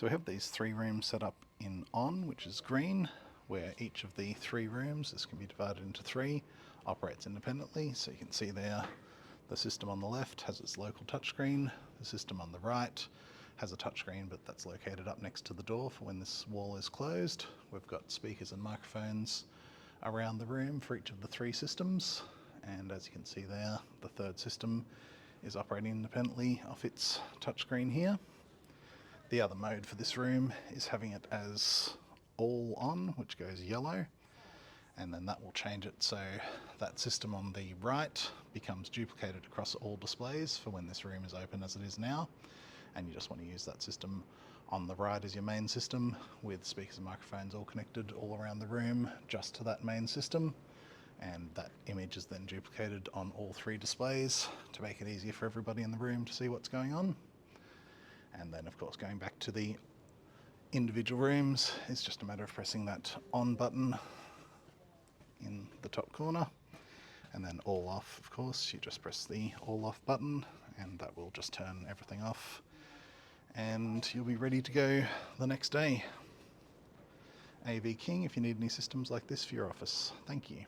So we have these 3 rooms set up in on, which is green, where each of the 3 rooms, this can be divided into 3, operates independently. So you can see there the system on the left has its local touchscreen, the system on the right has a touchscreen, but that's located up next to the door for when this wall is closed. We've got speakers and microphones around the room for each of the 3 systems, and as you can see there, the 3rd system is operating independently off its touchscreen here. The other mode for this room is having it as all on, which goes yellow, and then that will change it so that system on the right becomes duplicated across all displays for when this room is open as it is now, and you just want to use that system on the right as your main system with speakers and microphones all connected all around the room just to that main system, and that image is then duplicated on all 3 displays to make it easier for everybody in the room to see what's going on. And then of course going back to the individual rooms, it's just a matter of pressing that on button in the top corner, and then all off, of course, you just press the all off button and that will just turn everything off and you'll be ready to go the next day. AV King if you need any systems like this for your office. Thank you.